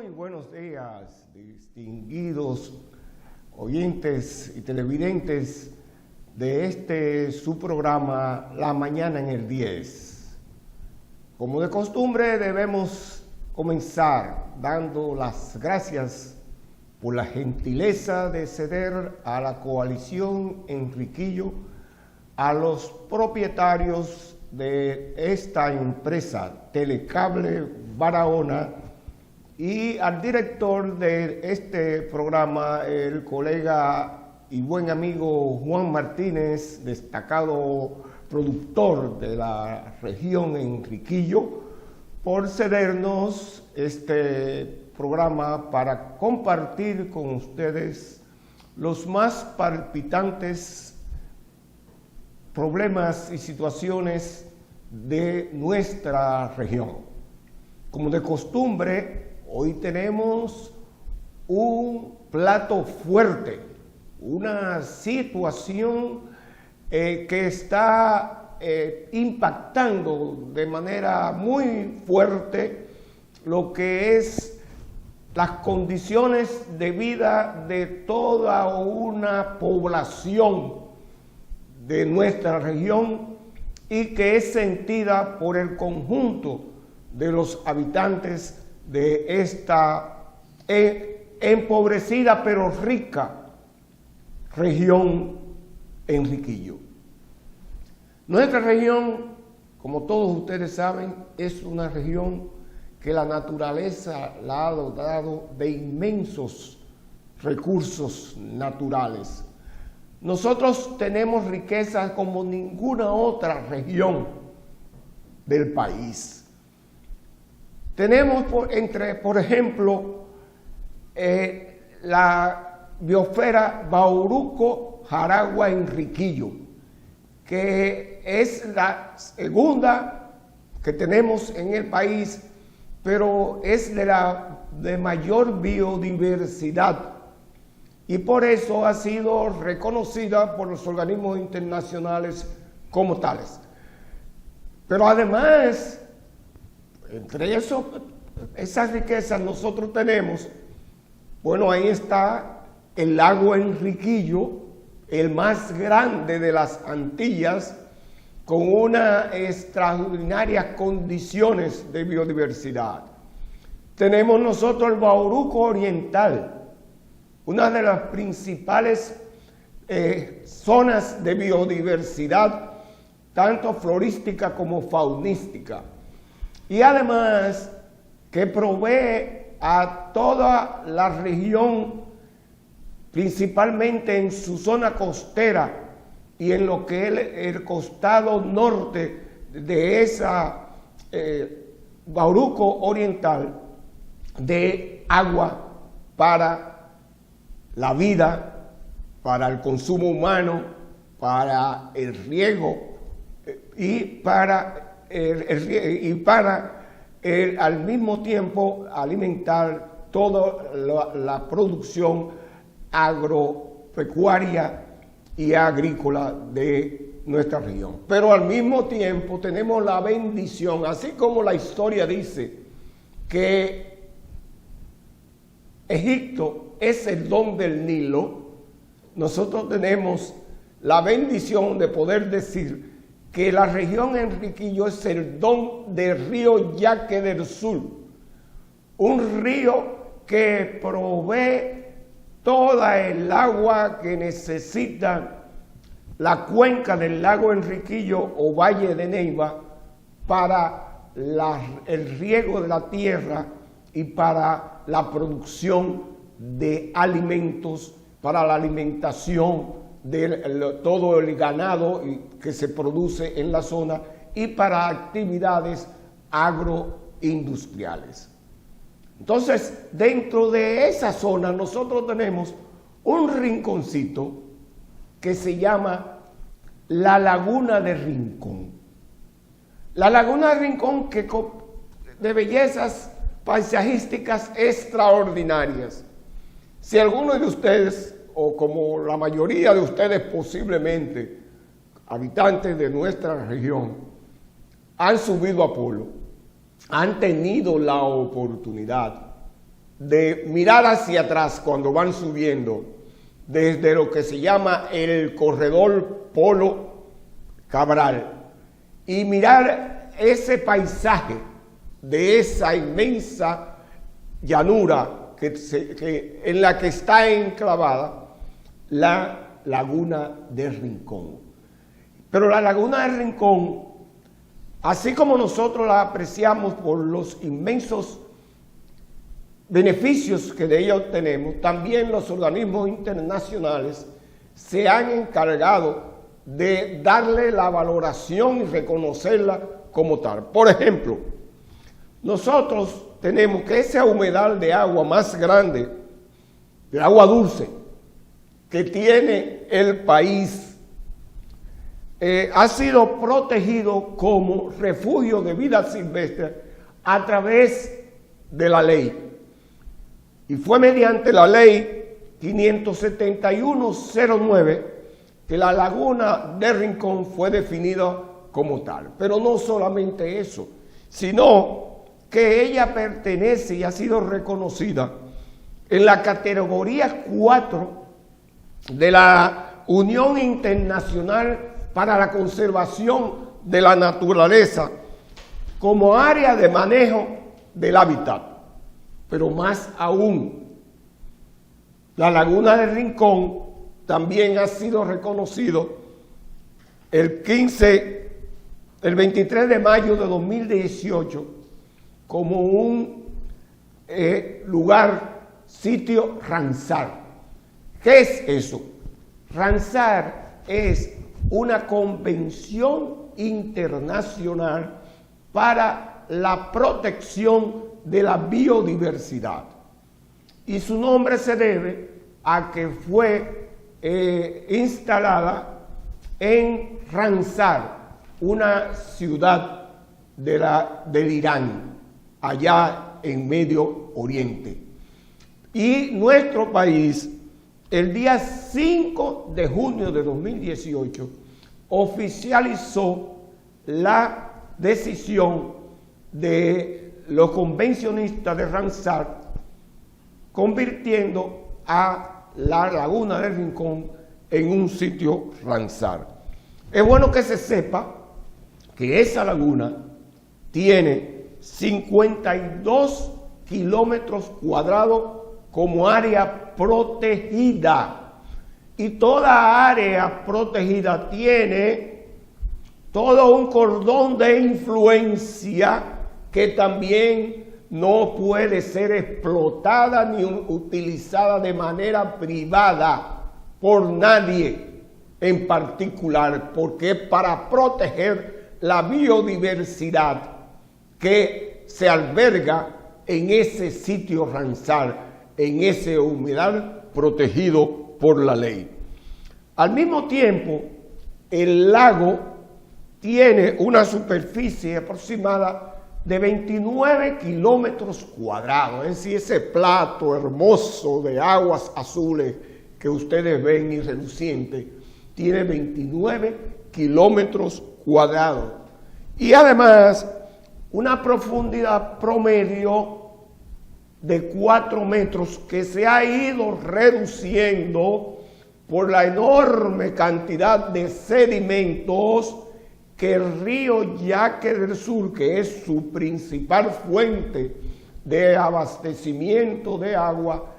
Muy buenos días, distinguidos oyentes y televidentes de su programa La Mañana en el 10. Como de costumbre, debemos comenzar dando las gracias por la gentileza de ceder a la coalición Enriquillo, a los propietarios de esta empresa Telecable Barahona y al director de este programa, el colega y buen amigo Juan Martínez, destacado productor de la región Enriquillo, por cedernos este programa para compartir con ustedes los más palpitantes problemas y situaciones de nuestra región. Como de costumbre, hoy tenemos un plato fuerte, una situación que está impactando de manera muy fuerte lo que es las condiciones de vida de toda una población de nuestra región y que es sentida por el conjunto de los habitantes de esta empobrecida pero rica región Enriquillo. Nuestra región, como todos ustedes saben, es una región que la naturaleza la ha dotado de inmensos recursos naturales. Nosotros tenemos riquezas como ninguna otra región del país. Tenemos, por ejemplo, la biosfera Bauruco-Jaragua-Enriquillo, que es la segunda que tenemos en el país, pero es de mayor biodiversidad y por eso ha sido reconocida por los organismos internacionales como tales. Pero además, entre esas riquezas nosotros tenemos, bueno, ahí está el lago Enriquillo, el más grande de las Antillas, con unas extraordinarias condiciones de biodiversidad. Tenemos nosotros el Bauruco Oriental, una de las principales zonas de biodiversidad, tanto florística como faunística. Y además que provee a toda la región, principalmente en su zona costera y en lo que es el costado norte de esa Bauruco Oriental, de agua para la vida, para el consumo humano, para el riego y al mismo tiempo alimentar toda la producción agropecuaria y agrícola de nuestra región. Pero al mismo tiempo tenemos la bendición, así como la historia dice que Egipto es el don del Nilo, nosotros tenemos la bendición de poder decir que la región Enriquillo es el don del río Yaque del Sur, un río que provee toda el agua que necesita la cuenca del lago Enriquillo o Valle de Neiva para el riego de la tierra y para la producción de alimentos, para la alimentación de todo el ganado que se produce en la zona y para actividades agroindustriales. Entonces, dentro de esa zona nosotros tenemos un rinconcito que se llama la Laguna de Rincón. La Laguna de Rincón que de bellezas paisajísticas extraordinarias. Si alguno de ustedes, o como la mayoría de ustedes posiblemente, habitantes de nuestra región, han subido a Polo, han tenido la oportunidad de mirar hacia atrás cuando van subiendo, desde lo que se llama el corredor Polo Cabral, y mirar ese paisaje de esa inmensa llanura en la que está enclavada la laguna de Rincón. Pero la laguna de Rincón, así como nosotros la apreciamos por los inmensos beneficios que de ella obtenemos, también los organismos internacionales se han encargado de darle la valoración y reconocerla como tal. Por ejemplo, nosotros tenemos que ese humedal de agua más grande, de agua dulce, que tiene el país, ha sido protegido como refugio de vida silvestre a través de la ley. Y fue mediante la ley 571-09 que la laguna de Rincón fue definida como tal. Pero no solamente eso, sino que ella pertenece y ha sido reconocida en la categoría 4 de la Unión Internacional para la Conservación de la Naturaleza como área de manejo del hábitat. Pero más aún, la laguna de Rincón también ha sido reconocido el 23 de mayo de 2018 como un sitio Ramsar. ¿Qué es eso? Ramsar es una convención internacional para la protección de la biodiversidad. Y su nombre se debe a que fue instalada en Ramsar, una ciudad del Irán, allá en Medio Oriente. Y nuestro país, el día 5 de junio de 2018, oficializó la decisión de los convencionistas de Ramsar, convirtiendo a la laguna del Rincón en un sitio Ramsar. Es bueno que se sepa que esa laguna tiene 52 kilómetros cuadrados como área protegida, y toda área protegida tiene todo un cordón de influencia que también no puede ser explotada ni utilizada de manera privada por nadie en particular, porque es para proteger la biodiversidad que se alberga en ese sitio Ramsar, en ese humedal protegido por la ley. Al mismo tiempo, el lago tiene una superficie aproximada de 29 kilómetros cuadrados, es decir, ese plato hermoso de aguas azules que ustedes ven y reluciente, tiene 29 kilómetros cuadrados. Y además, una profundidad promedio de 4 metros que se ha ido reduciendo por la enorme cantidad de sedimentos que el río Yaque del Sur, que es su principal fuente de abastecimiento de agua,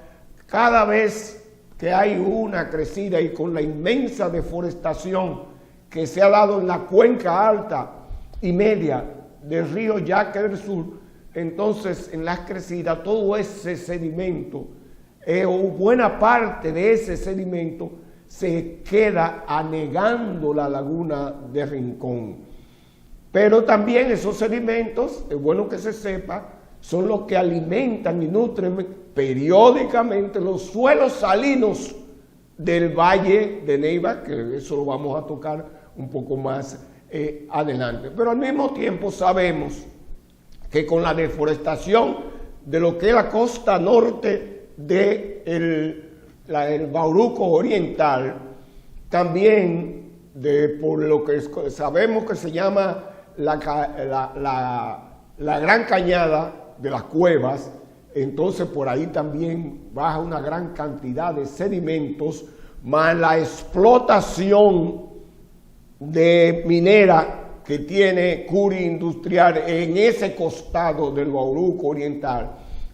cada vez que hay una crecida y con la inmensa deforestación que se ha dado en la cuenca alta y media del río Yaque del Sur, entonces en las crecidas todo ese sedimento, o buena parte de ese sedimento, se queda anegando la laguna de Rincón. Pero también esos sedimentos, es bueno que se sepa, son los que alimentan y nutren periódicamente los suelos salinos del Valle de Neiva, que eso lo vamos a tocar un poco más adelante. Pero al mismo tiempo sabemos que con la deforestación de lo que es la costa norte del Bauruco Oriental, también por lo que sabemos que se llama la Gran Cañada de las Cuevas, entonces por ahí también baja una gran cantidad de sedimentos, más la explotación de minera que tiene Curi Industrial en ese costado del Bauruco Oriental,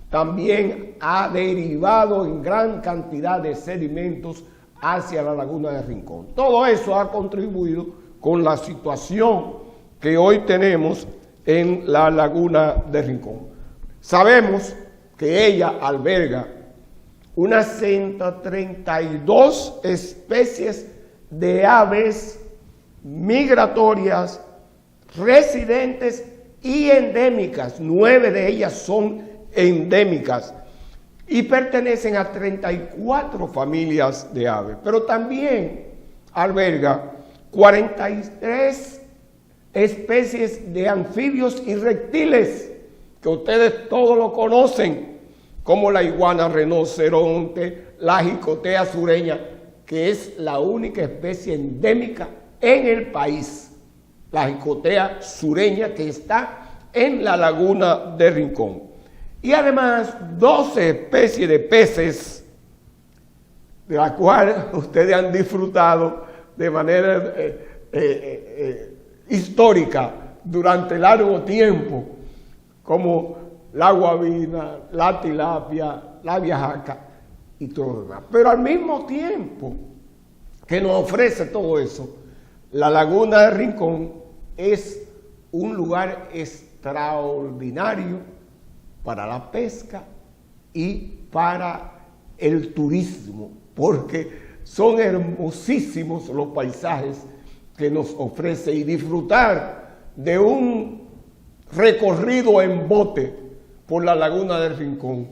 también ha derivado en gran cantidad de sedimentos hacia la laguna de Rincón. Todo eso ha contribuido con la situación que hoy tenemos en la laguna de Rincón. Sabemos que ella alberga unas 132 especies de aves migratorias, residentes y endémicas. 9 de ellas son endémicas y pertenecen a 34 familias de aves, pero también alberga 43 especies de anfibios y reptiles que ustedes todos lo conocen, como la iguana rinoceronte, la jicotea sureña, que es la única especie endémica en el país, la jicotea sureña, que está en la laguna de Rincón. Y además 12 especies de peces, de las cuales ustedes han disfrutado de manera histórica durante largo tiempo, como la guabina, la tilapia, la viajaca y todo lo demás. Pero al mismo tiempo que nos ofrece todo eso, la laguna de Rincón es un lugar extraordinario para la pesca y para el turismo, porque son hermosísimos los paisajes que nos ofrece, y disfrutar de un recorrido en bote por la laguna del Rincón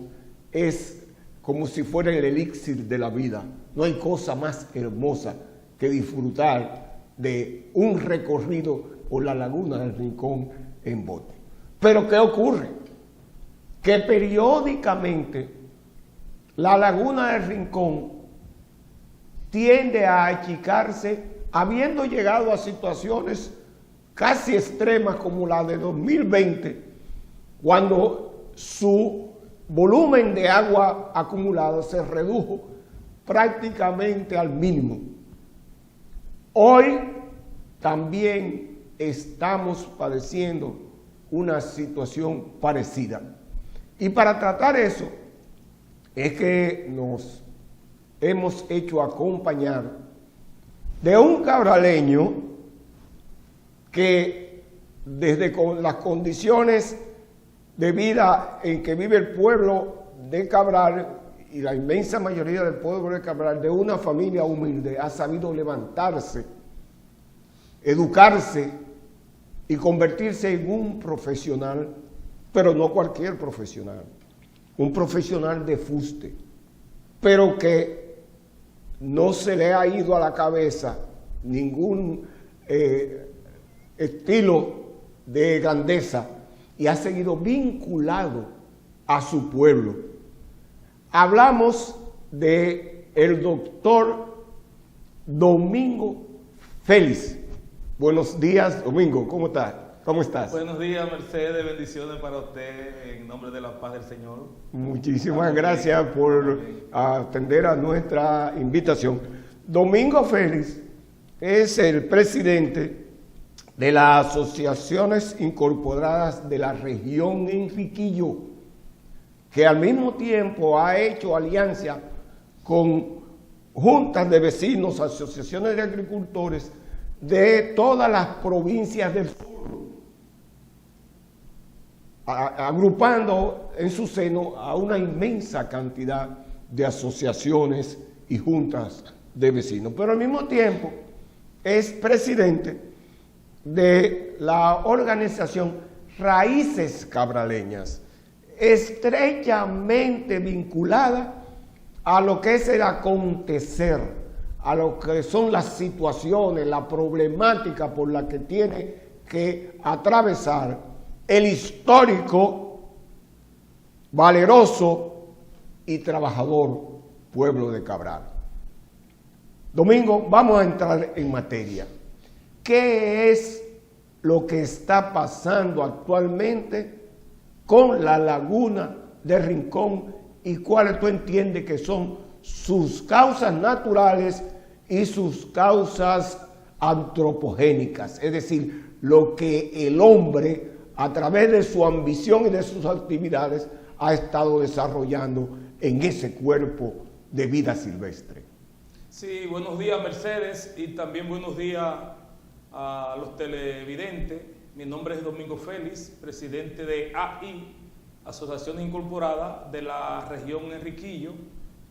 es como si fuera el elixir de la vida. No hay cosa más hermosa que disfrutar de un recorrido por la laguna del Rincón en bote. Pero ¿qué ocurre? Que periódicamente la laguna del Rincón tiende a achicarse, habiendo llegado a situaciones casi extremas como la de 2020, cuando su volumen de agua acumulado se redujo prácticamente al mínimo. Hoy también estamos padeciendo una situación parecida. Y para tratar eso es que nos hemos hecho acompañar de un cabraleño que desde las condiciones de vida en que vive el pueblo de Cabral y la inmensa mayoría del pueblo de Cabral, de una familia humilde, ha sabido levantarse, educarse y convertirse en un profesional, pero no cualquier profesional, un profesional de fuste, pero que no se le ha ido a la cabeza ningún estilo de grandeza y ha seguido vinculado a su pueblo. Hablamos de el doctor Domingo Félix. Buenos días, Domingo, ¿cómo estás? ¿Cómo estás? Buenos días, Mercedes, bendiciones para usted en nombre de la paz del Señor. Muchísimas gracias por atender a nuestra invitación. Domingo Félix es el presidente de las asociaciones incorporadas de la región Enriquillo, que al mismo tiempo ha hecho alianza con juntas de vecinos, asociaciones de agricultores de todas las provincias del sur, agrupando en su seno a una inmensa cantidad de asociaciones y juntas de vecinos. Pero al mismo tiempo es presidente de la organización Raíces Cabraleñas, estrechamente vinculada a lo que es el acontecer, a lo que son las situaciones, la problemática por la que tiene que atravesar el histórico, valeroso y trabajador pueblo de Cabral. Domingo, vamos a entrar en materia. ¿Qué es lo que está pasando actualmente con la laguna de Rincón y cuáles tú entiendes que son sus causas naturales y sus causas antropogénicas, es decir, lo que el hombre a través de su ambición y de sus actividades ha estado desarrollando en ese cuerpo de vida silvestre. Sí, buenos días Mercedes y también buenos días a los televidentes. Mi nombre es Domingo Félix, presidente de AI, Asociación Incorporada de la región Enriquillo,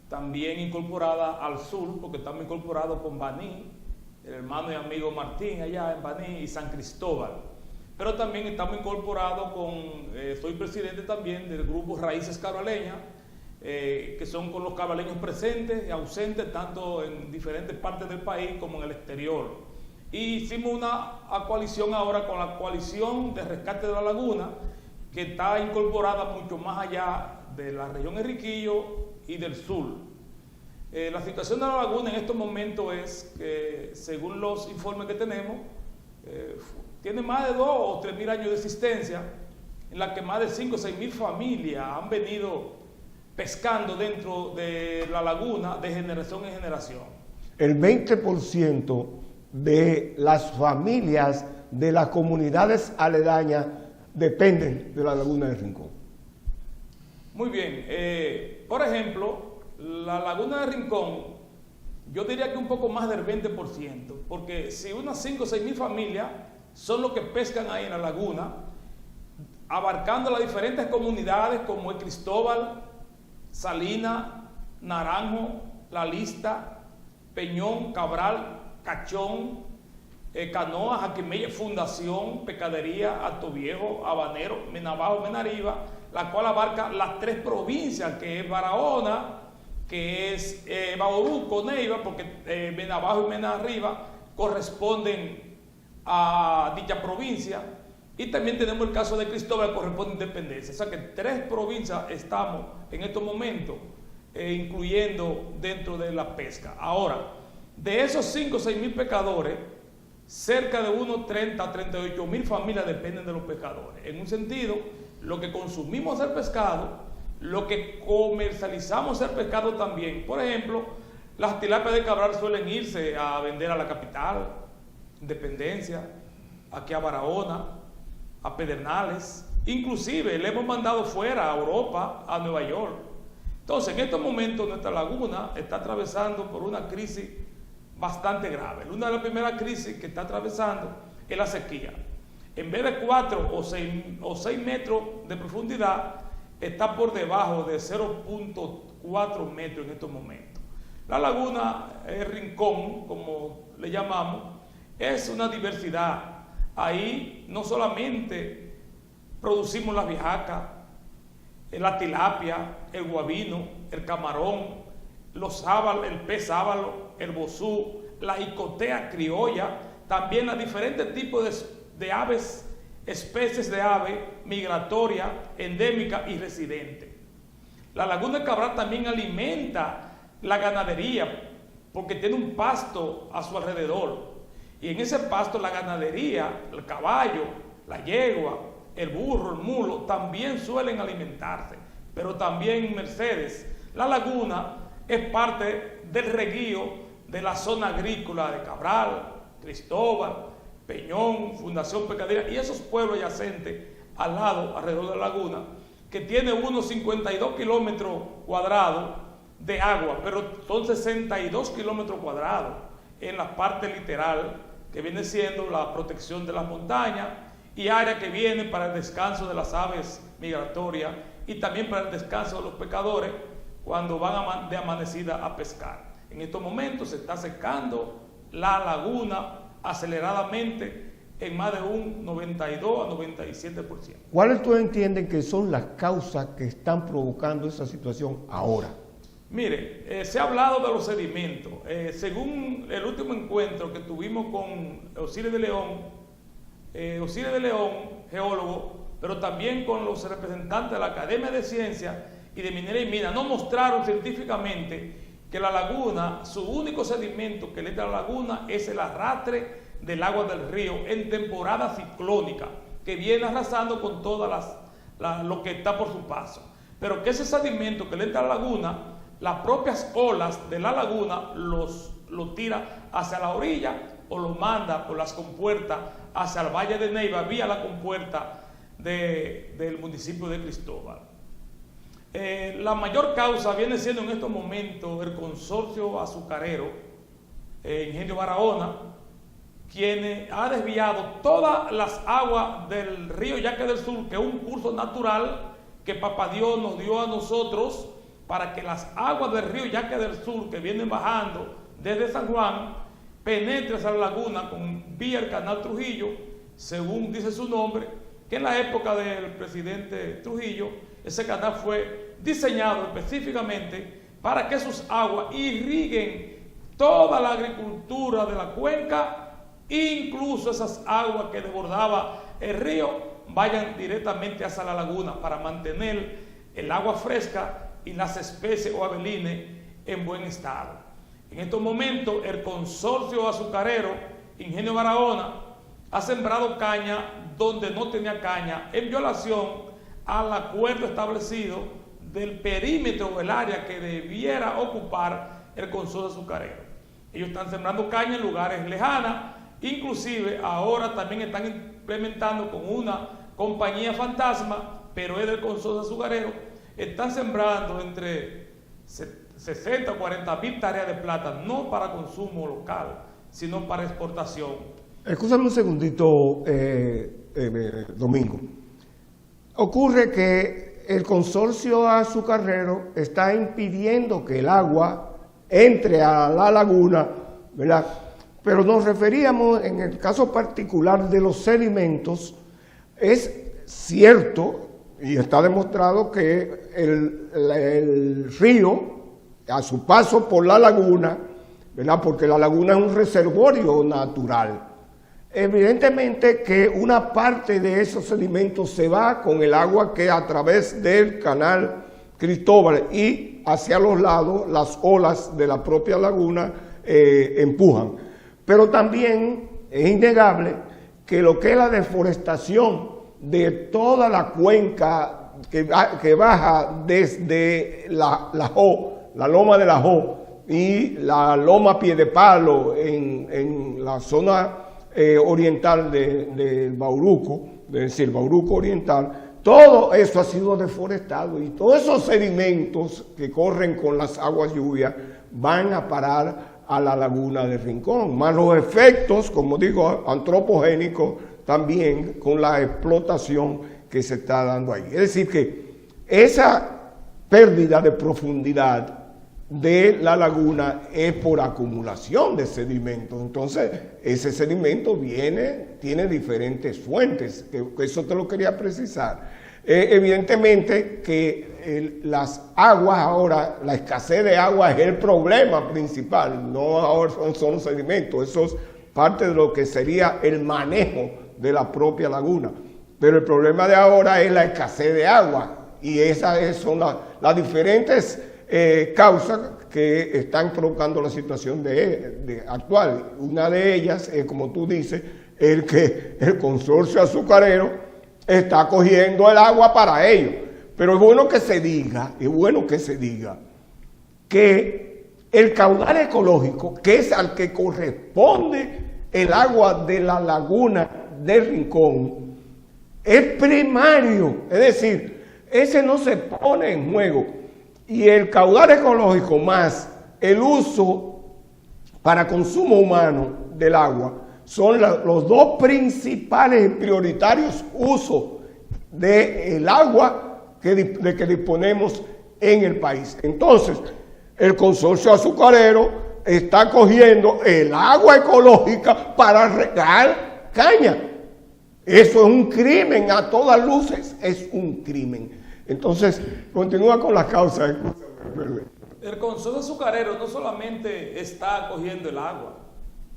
también incorporada al sur, porque estamos incorporados con Baní, el hermano y amigo Martín allá en Baní y San Cristóbal. Pero también estamos incorporados soy presidente también del grupo Raíces Cabraleñas, que son con los cabraleños presentes y ausentes, tanto en diferentes partes del país como en el exterior. Y hicimos una coalición ahora con la coalición de rescate de la laguna, que está incorporada mucho más allá de la región Enriquillo y del sur. La situación de la laguna en estos momentos es que, según los informes que tenemos, tiene más de 2 o 3 mil años de existencia, en la que más de 5 o 6 mil familias han venido pescando dentro de la laguna de generación en generación. El 20% de las familias de las comunidades aledañas dependen de la laguna de Rincón. Muy bien. Por ejemplo, la laguna de Rincón, yo diría que un poco más del 20%, porque si unas 5 o 6 mil familias son los que pescan ahí en la laguna, abarcando las diferentes comunidades como es Cristóbal, Salina, Naranjo, La Lista, Peñón, Cabral, Cachón, Canoa, Jaquimella, Fundación, Pescadería, Alto Viejo, Habanero, Menabajo, Menariva, la cual abarca las 3 provincias, que es Barahona, que es Bauruco, Neiva, porque Menabajo y Menarriba corresponden a dicha provincia, y también tenemos el caso de Cristóbal, que corresponde a Independencia. O sea que 3 provincias estamos en estos momentos incluyendo dentro de la pesca. Ahora, de esos 5 o 6 mil pescadores, cerca de unos 30 a 38 mil familias dependen de los pescadores. En un sentido, lo que consumimos el pescado, lo que comercializamos el pescado también. Por ejemplo, las tilapias de Cabral suelen irse a vender a la capital, Independencia, aquí a Barahona, a Pedernales. Inclusive le hemos mandado fuera a Europa, a Nueva York. Entonces, en estos momentos nuestra laguna está atravesando por una crisis bastante grave. Una de las primeras crisis que está atravesando es la sequía. En vez de 4 o 6 metros de profundidad, está por debajo de 0.4 metros en estos momentos. La laguna Rincón, como le llamamos, es una diversidad. Ahí no solamente producimos la bijaca, la tilapia, el guabino, el camarón, el pez sábalo, el bozú, la icotea criolla, también los diferentes tipos de aves, especies de ave migratoria, endémica y residente. La laguna de Cabral también alimenta la ganadería porque tiene un pasto a su alrededor, y en ese pasto la ganadería, el caballo, la yegua, el burro, el mulo, también suelen alimentarse. Pero también, Mercedes, la laguna es parte del reguío de la zona agrícola de Cabral, Cristóbal, Peñón, Fundación Pescadería y esos pueblos adyacentes al lado, alrededor de la laguna, que tiene unos 52 kilómetros cuadrados de agua, pero son 62 kilómetros cuadrados en la parte literal, que viene siendo la protección de las montañas, y área que viene para el descanso de las aves migratorias y también para el descanso de los pescadores cuando van de amanecida a pescar. En estos momentos se está secando la laguna aceleradamente en más de un 92 a 97%. ¿Cuáles tú entiendes que son las causas que están provocando esa situación ahora? Mire, se ha hablado de los sedimentos. Según el último encuentro que tuvimos con Osiris de León, geólogo, pero también con los representantes de la Academia de Ciencias y de Minería y Minas, nos mostraron científicamente que la laguna, su único sedimento que le entra a la laguna es el arrastre del agua del río en temporada ciclónica, que viene arrasando con todas lo que está por su paso. pero que ese sedimento que le entra a la laguna, las propias olas de la laguna lo tira hacia la orilla o lo manda por las compuertas hacia el Valle de Neiva vía la compuerta del municipio de Cristóbal. La mayor causa viene siendo en estos momentos el consorcio azucarero, Ingenio Barahona, quien ha desviado todas las aguas del río Yaque del Sur, que es un curso natural que Papá Dios nos dio a nosotros para que las aguas del río Yaque del Sur, que vienen bajando desde San Juan, penetren hacia la laguna con vía el canal Trujillo, según dice su nombre, que en la época del presidente Trujillo, ese canal fue diseñado específicamente para que sus aguas irriguen toda la agricultura de la cuenca, incluso esas aguas que desbordaba el río vayan directamente hacia la laguna para mantener el agua fresca y las especies o abelines en buen estado. En estos momentos el consorcio azucarero Ingenio Barahona ha sembrado caña donde no tenía caña, en violación al acuerdo establecido del perímetro o el área que debiera ocupar el consorcio azucarero. Ellos están sembrando caña en lugares lejanos, inclusive ahora también están implementando con una compañía fantasma, pero es del consorcio azucarero, están sembrando entre 60 o 40 mil tareas de plata, no para consumo local, sino para exportación. Escúchame un segundito, Domingo. Ocurre que el consorcio azucarero está impidiendo que el agua entre a la laguna, ¿verdad? Pero nos referíamos en el caso particular de los sedimentos. Es cierto y está demostrado que el río, a su paso por la laguna, ¿verdad? Porque la laguna es un reservorio natural. Evidentemente que una parte de esos sedimentos se va con el agua que a través del canal Cristóbal y hacia los lados las olas de la propia laguna empujan. Pero también es innegable que lo que es la deforestación de toda la cuenca que baja desde la loma de la Jo y la loma Piedepalo en la zona oriental del Bauruco, es decir, el Bauruco oriental, todo eso ha sido deforestado y todos esos sedimentos que corren con las aguas lluvias van a parar a la laguna de Rincón, más los efectos, como digo, antropogénicos también con la explotación que se está dando ahí. Es decir que esa pérdida de profundidad de la laguna es por acumulación de sedimentos. Entonces, ese sedimento tiene diferentes fuentes, que eso te lo quería precisar. Evidentemente que las aguas ahora, la escasez de agua es el problema principal, no ahora son los sedimentos, eso es parte de lo que sería el manejo de la propia laguna. Pero el problema de ahora es la escasez de agua y esas son las diferentes causas que están provocando la situación actual. Una de ellas es, como tú dices, que el consorcio azucarero está cogiendo el agua para ellos. Pero es bueno que se diga, que el caudal ecológico, que es al que corresponde el agua de la laguna de Rincón, es primario, es decir, ese no se pone en juego. Y el caudal ecológico más el uso para consumo humano del agua son los dos principales y prioritarios usos del agua que disponemos en el país. Entonces, el consorcio azucarero está cogiendo el agua ecológica para regar caña. Eso es un crimen, a todas luces es un crimen. Entonces, continúa con la causa. El consorcio azucarero no solamente está cogiendo el agua,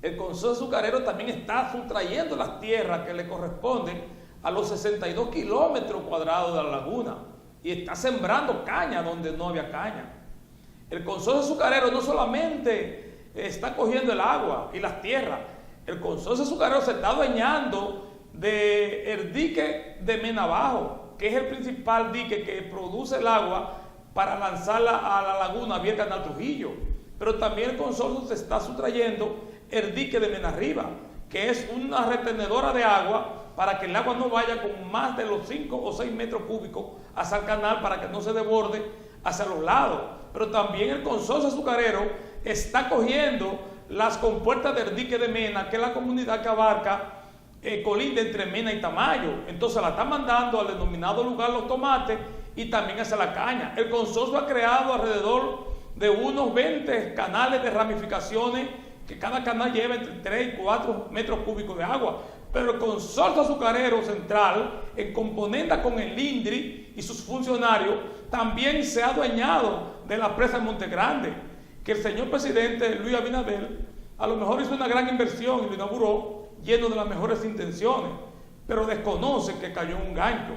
el consorcio azucarero también está sustrayendo las tierras que le corresponden a los 62 kilómetros cuadrados de la laguna y está sembrando caña donde no había caña. El consorcio azucarero no solamente está cogiendo el agua y las tierras, el consorcio azucarero se está adueñando del dique de Mena Abajo, que es el principal dique que produce el agua para lanzarla a la laguna vía el Canal Trujillo. Pero también el consorcio se está sustrayendo el dique de Mena Arriba, que es una retenedora de agua para que el agua no vaya con más de los 5 o 6 metros cúbicos hacia el canal para que no se desborde hacia los lados. Pero también el consorcio azucarero está cogiendo las compuertas del dique de Mena, que es la comunidad que abarca colinda entre Mena y Tamayo. Entonces la está mandando al denominado lugar Los Tomates y también hacia la caña. El consorcio ha creado alrededor de unos 20 canales de ramificaciones, que cada canal lleva entre 3 y 4 metros cúbicos de agua. Pero el consorcio azucarero central, en componenda con el INDRI y sus funcionarios, también se ha adueñado de la presa de Monte Grande, que el señor presidente Luis Abinader a lo mejor hizo una gran inversión y lo inauguró lleno de las mejores intenciones, pero desconoce que cayó en un gancho.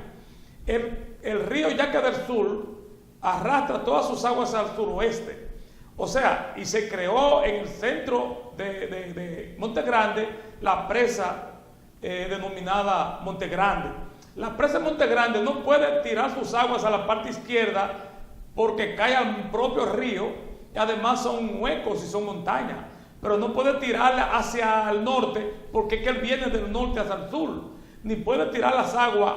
El río Yaque del Sur arrastra todas sus aguas al suroeste, o sea, y se creó en el centro de Monte Grande la presa denominada Monte Grande. La presa de Monte Grande no puede tirar sus aguas a la parte izquierda porque cae al propio río y además son huecos y son montañas, pero no puede tirarla hacia el norte porque es que él viene del norte hacia el sur, ni puede tirar las aguas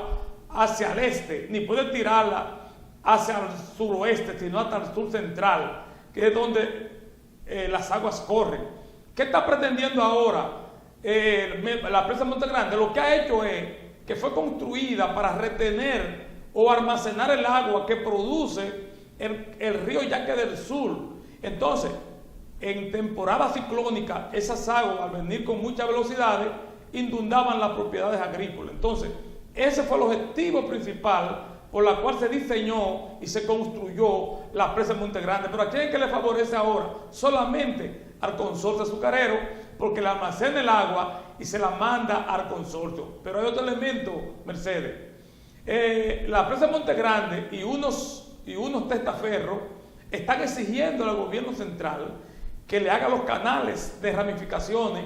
hacia el este, ni puede tirarla hacia el suroeste, sino hasta el sur central, que es donde las aguas corren. ¿Qué está pretendiendo ahora la presa de Monte Grande? Lo que ha hecho es que fue construida para retener o almacenar el agua que produce el río Yaque del Sur. Entonces, en temporada ciclónica, esas aguas, al venir con muchas velocidades, inundaban las propiedades agrícolas. Entonces, ese fue el objetivo principal por la cual se diseñó y se construyó la presa de Monte Grande. Pero ¿a quién es que le favorece ahora? Solamente al consorcio azucarero, porque le almacena el agua y se la manda al consorcio. Pero hay otro elemento, Mercedes. La presa de Monte Grande y unos testaferros están exigiendo al gobierno central que le haga los canales de ramificaciones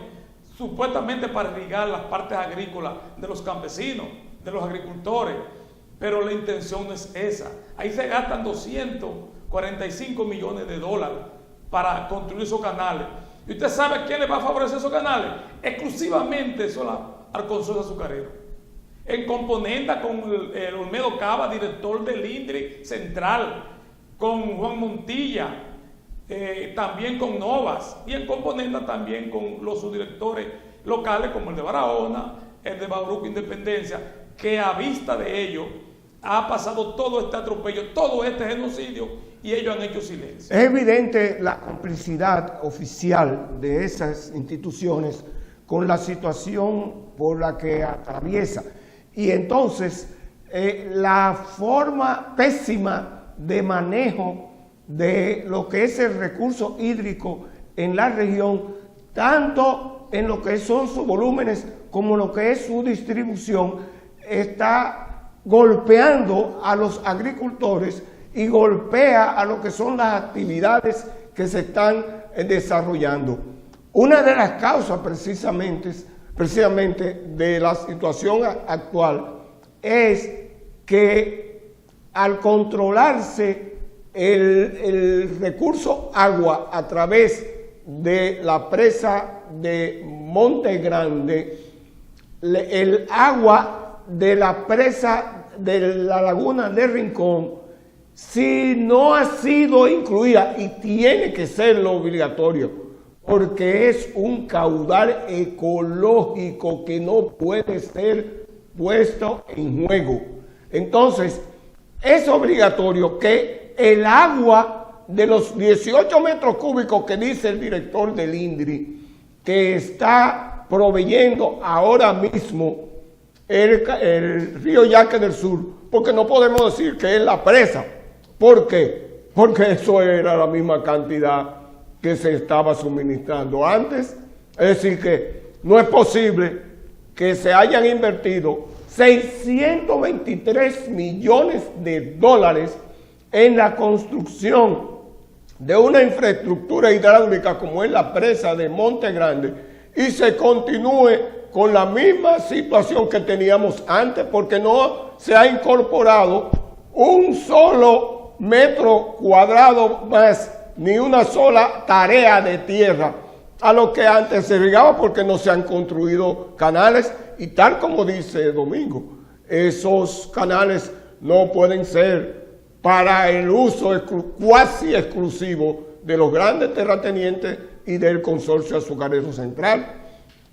supuestamente para irrigar las partes agrícolas de los campesinos, de los agricultores, pero la intención no es esa. Ahí se gastan 245 millones de dólares para construir esos canales. ¿Y usted sabe a quién le va a favorecer esos canales? Exclusivamente al consorcio azucarero. En componenda con el Olmedo Cava, director del INDRI central, con Juan Montilla, también con Novas, y en componenda también con los subdirectores locales como el de Barahona, el de Bauruco Independencia, que a vista de ellos ha pasado todo este atropello, todo este genocidio, y ellos han hecho silencio. Es evidente la complicidad oficial de esas instituciones con la situación por la que atraviesa. Y entonces, la forma pésima de manejo de lo que es el recurso hídrico en la región, tanto en lo que son sus volúmenes como lo que es su distribución, está golpeando a los agricultores y golpea a lo que son las actividades que se están desarrollando. Una de las causas precisamente de la situación actual es que al controlarse el recurso agua a través de la presa de Monte Grande, el agua de la presa de la laguna de Rincón, si no ha sido incluida, y tiene que serlo obligatorio, porque es un caudal ecológico que no puede ser puesto en juego. Entonces, es obligatorio que el agua de los 18 metros cúbicos que dice el director del INDRI, que está proveyendo ahora mismo el río Yaque del Sur, porque no podemos decir que es la presa. ¿Por qué? Porque eso era la misma cantidad que se estaba suministrando antes. Es decir, que no es posible que se hayan invertido 623 millones de dólares en la construcción de una infraestructura hidráulica como es la presa de Monte Grande y se continúe con la misma situación que teníamos antes, porque no se ha incorporado un solo metro cuadrado más, ni una sola tarea de tierra a lo que antes se regaba, porque no se han construido canales, y tal como dice Domingo, esos canales no pueden ser para el uso cuasi exclusivo de los grandes terratenientes y del Consorcio Azucarero Central.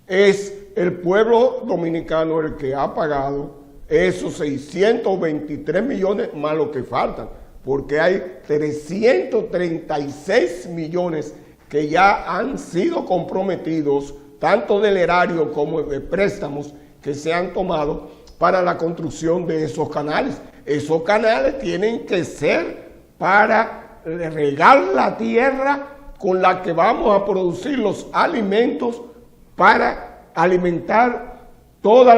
Es el pueblo dominicano el que ha pagado esos 623 millones más lo que faltan, porque hay 336 millones que ya han sido comprometidos, tanto del erario como de préstamos que se han tomado para la construcción de esos canales. Esos canales tienen que ser para regar la tierra con la que vamos a producir los alimentos para alimentar todos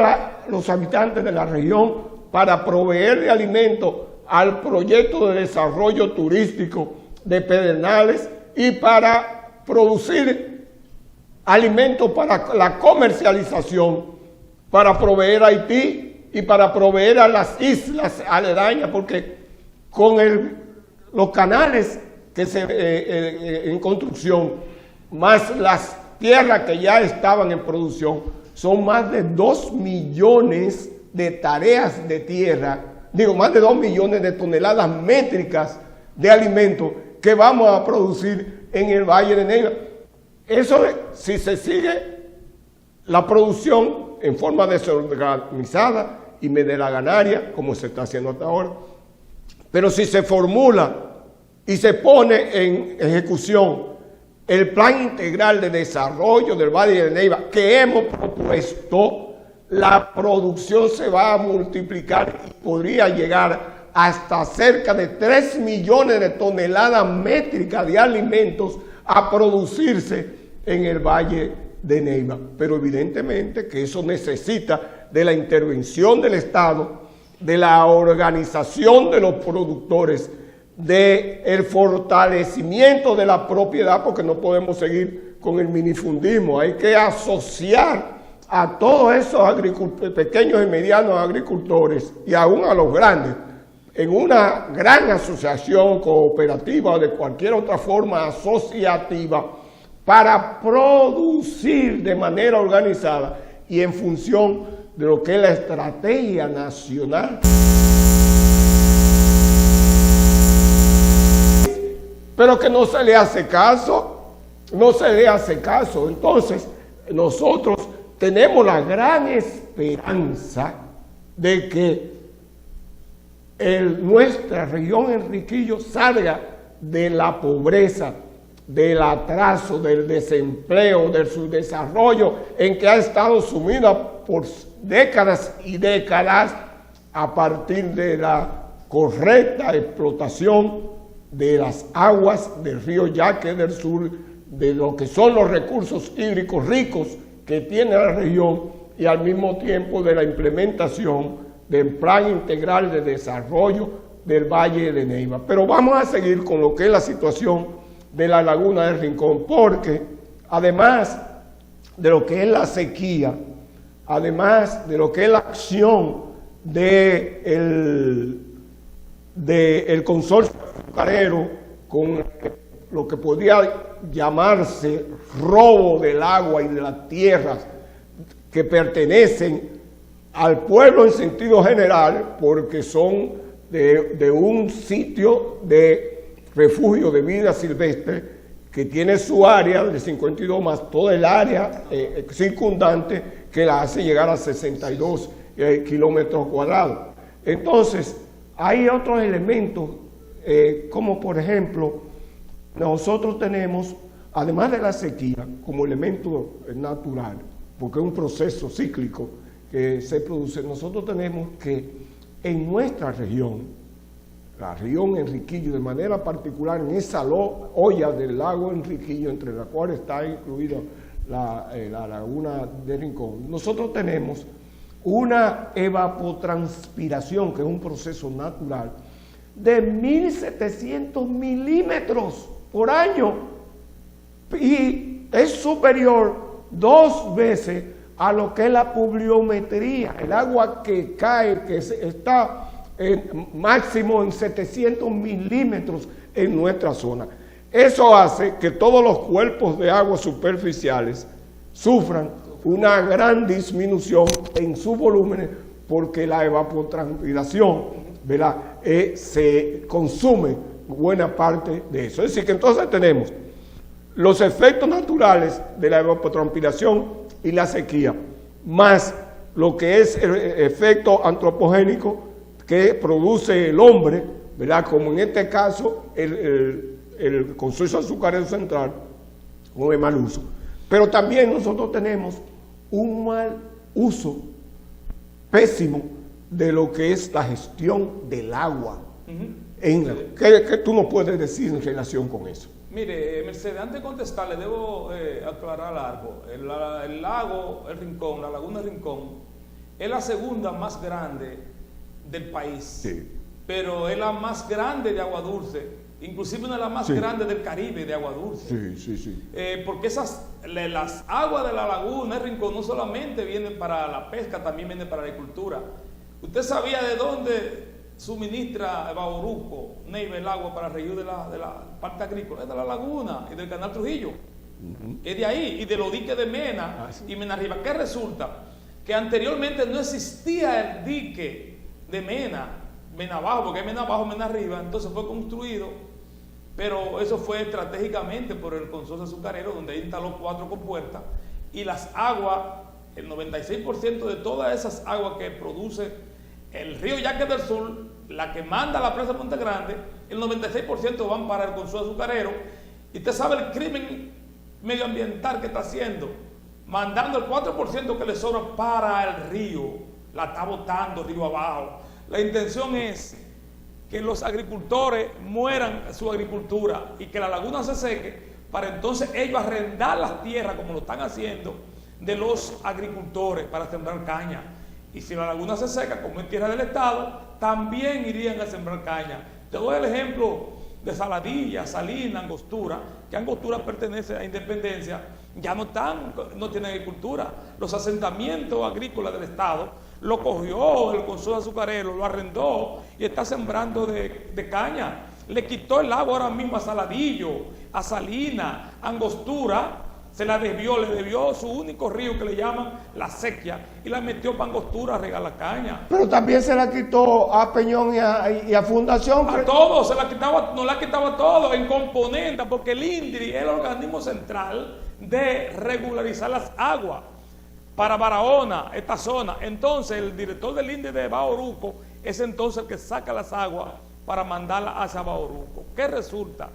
los habitantes de la región, para proveer de alimentos al proyecto de desarrollo turístico de Pedernales y para producir alimentos para la comercialización, para proveer a Haití y para proveer a las islas aledañas, porque con los canales que en construcción, más las tierras que ya estaban en producción, son más de 2 millones de tareas de tierra, más de 2 millones de toneladas métricas de alimentos que vamos a producir en el Valle de Neiva. Eso, si se sigue la producción en forma desorganizada y medelaganaria, como se está haciendo hasta ahora, pero si se formula y se pone en ejecución el plan integral de desarrollo del Valle de Neiva que hemos propuesto, la producción se va a multiplicar y podría llegar hasta cerca de 3 millones de toneladas métricas de alimentos a producirse en el Valle de Neiva. Pero evidentemente que eso necesita de la intervención del Estado, de la organización de los productores, del fortalecimiento de la propiedad, porque no podemos seguir con el minifundismo. Hay que asociar a todos esos pequeños y medianos agricultores y aún a los grandes en una gran asociación cooperativa o de cualquier otra forma asociativa para producir de manera organizada y en función de lo que es la estrategia nacional. Pero que no se le hace caso, Entonces, nosotros tenemos la gran esperanza de que nuestra región Enriquillo salga de la pobreza, del atraso, del desempleo, del subdesarrollo en que ha estado sumida por décadas y décadas, a partir de la correcta explotación de las aguas del río Yaque del Sur, de lo que son los recursos hídricos ricos que tiene la región, y al mismo tiempo de la implementación del Plan Integral de Desarrollo del Valle de Neiva. Pero vamos a seguir con lo que es la situación de la Laguna del Rincón, porque además de lo que es la sequía, además de lo que es la acción del consorcio azucarero con lo que podría llamarse robo del agua y de las tierras que pertenecen al pueblo en sentido general, porque son de un sitio de refugio de vida silvestre que tiene su área de 52 más toda el área circundante, que la hace llegar a 62 kilómetros cuadrados. Entonces, hay otros elementos, como por ejemplo, nosotros tenemos, además de la sequía, como elemento natural, porque es un proceso cíclico que se produce, nosotros tenemos que en nuestra región, la región Enriquillo, de manera particular en esa olla del lago Enriquillo, entre la cual está incluida la laguna de Rincón, nosotros tenemos una evapotranspiración, que es un proceso natural, de 1.700 milímetros por año, y es superior 2 veces a lo que es la pluviometría, el agua que cae, que está máximo en 700 milímetros en nuestra zona. Eso hace que todos los cuerpos de agua superficiales sufran una gran disminución en sus volúmenes porque la evapotranspiración, ¿verdad? Se consume buena parte de eso. Es decir, que entonces tenemos los efectos naturales de la evapotranspiración y la sequía, más lo que es el efecto antropogénico que produce el hombre, ¿verdad? Como en este caso el consorcio azucarero central, con el mal uso. Pero también nosotros tenemos un mal uso pésimo de lo que es la gestión del agua. ¿Qué tú nos puedes decir en relación con eso? Mire, Mercedes, antes de contestar, le debo aclarar algo. El lago, el Rincón, la laguna Rincón, es la segunda más grande del país. Sí. Pero es la más grande de agua dulce, inclusive una de las más grandes del Caribe de agua dulce. Sí. Porque las aguas de la laguna, el Rincón, no solamente vienen para la pesca, también vienen para la agricultura. ¿Usted sabía de dónde suministra Bauruco, Neiva, el agua para el río de la parte agrícola? Es de la laguna y del canal Trujillo. Es de ahí, y de los diques de Mena y Mena Arriba. ¿Qué resulta? Que anteriormente no existía el dique de Mena Abajo, porque hay Mena Abajo, Mena Arriba, entonces fue construido, pero eso fue estratégicamente por el consorcio azucarero, donde instaló 4 compuertas, y las aguas, el 96% de todas esas aguas que produce el río Yaque del Sur, la que manda la presa de Monte Grande, el 96% van para el consorcio azucarero, y usted sabe el crimen medioambiental que está haciendo, mandando el 4% que le sobra para el río, la está botando río abajo. La intención es que los agricultores mueran su agricultura y que la laguna se seque para entonces ellos arrendar las tierras, como lo están haciendo, de los agricultores para sembrar caña. Y si la laguna se seca, como es tierra del Estado, también irían a sembrar caña. Te doy el ejemplo de Saladilla, Salinas, Angostura, que Angostura pertenece a Independencia, ya no tienen agricultura. Los asentamientos agrícolas del Estado lo cogió el consorcio azucarero, lo arrendó y está sembrando de caña. Le quitó el agua ahora mismo a Saladillo, a Salinas, a Angostura, se la desvió, le debió su único río que le llaman la sequía y la metió para Angostura a regar la caña. Pero también se la quitó a Peñón y a Fundación. A todos, nos la quitaba todo en componentes, porque el INDRI es el organismo central de regularizar las aguas para Barahona, esta zona. Entonces el director del INDRI de Bauruco es entonces el que saca las aguas para mandarlas hacia Bauruco. ¿Qué resulta?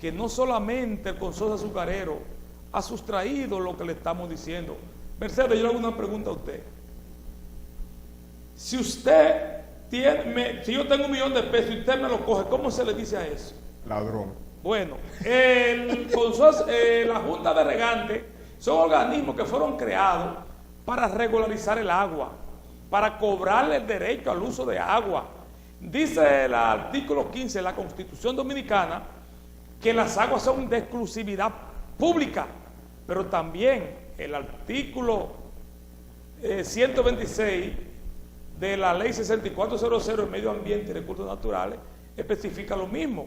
Que no solamente el consorcio azucarero ha sustraído lo que le estamos diciendo. Mercedes, yo le hago una pregunta a usted. Si usted tiene, si yo tengo $1 millón de pesos y usted me lo coge, ¿cómo se le dice a eso? Ladrón. Bueno, el consorcio, la Junta de Regantes son organismos que fueron creados para regularizar el agua, para cobrarle el derecho al uso de agua. Dice el artículo 15 de la Constitución Dominicana que las aguas son de exclusividad pública, pero también el artículo 126 de la ley 6400 de Medio Ambiente y Recursos Naturales especifica lo mismo.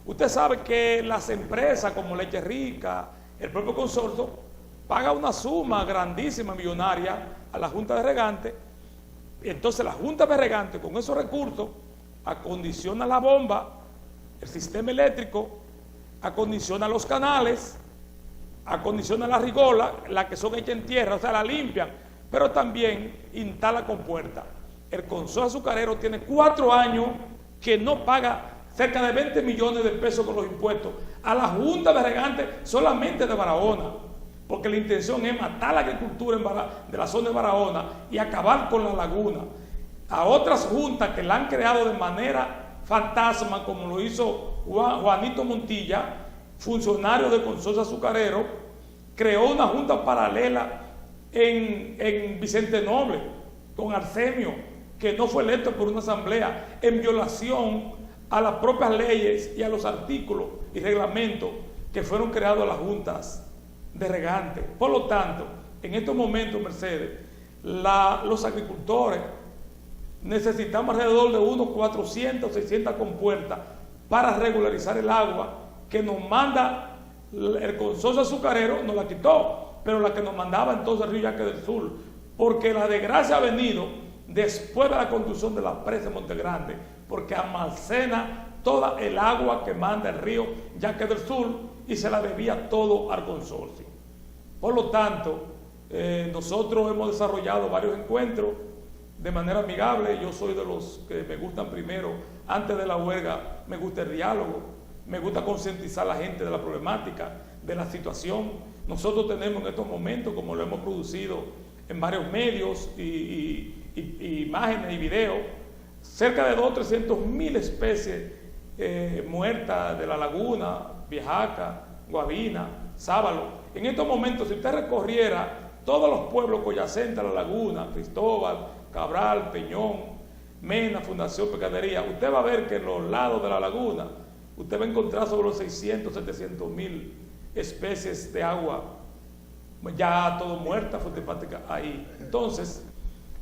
Usted sabe que las empresas como Leche Rica, el propio consorcio, paga una suma grandísima, millonaria, a la Junta de Regantes. Entonces la Junta de Regantes con esos recursos acondiciona la bomba, el sistema eléctrico, acondiciona los canales, acondiciona la rigola, las que son hechas en tierra, o sea, la limpian, pero también instala compuertas. El consorcio azucarero tiene 4 años que no paga cerca de 20 millones de pesos con los impuestos a la Junta de Regantes solamente de Barahona, porque la intención es matar la agricultura de la zona de Barahona y acabar con la laguna. A otras juntas que la han creado de manera fantasma, como lo hizo Juanito Montilla, funcionario del consorcio azucarero, creó una junta paralela en Vicente Noble, con Arsenio, que no fue electo por una asamblea, en violación a las propias leyes y a los artículos y reglamentos que fueron creados a las juntas de Regantes. Por lo tanto, En estos momentos, Mercedes, los agricultores necesitamos alrededor de unos 400, 600 compuertas para regularizar el agua que nos manda el consorcio azucarero, nos la quitó, pero la que nos mandaba entonces el río Yaque del Sur, porque la desgracia ha venido después de la construcción de la presa de Monte Grande, porque almacena toda el agua que manda el río Yaque del Sur y se la debía todo al consorcio. Por lo tanto, nosotros hemos desarrollado varios encuentros de manera amigable. Yo soy de los que me gustan primero, antes de la huelga, me gusta el diálogo, me gusta concientizar a la gente de la problemática, de la situación. Nosotros tenemos en estos momentos, como lo hemos producido en varios medios y imágenes y videos, cerca de 200 o 300 mil especies muertas de la laguna, Viejaca, Guabina, Sábalo. En estos momentos, si usted recorriera todos los pueblos coyacentes a la laguna, Cristóbal, Cabral, Peñón, Mena, Fundación Pescadería, usted va a ver que en los lados de la laguna, usted va a encontrar sobre los 600, 700 mil especies de agua, ya todo muerta, fosfática ahí. Entonces,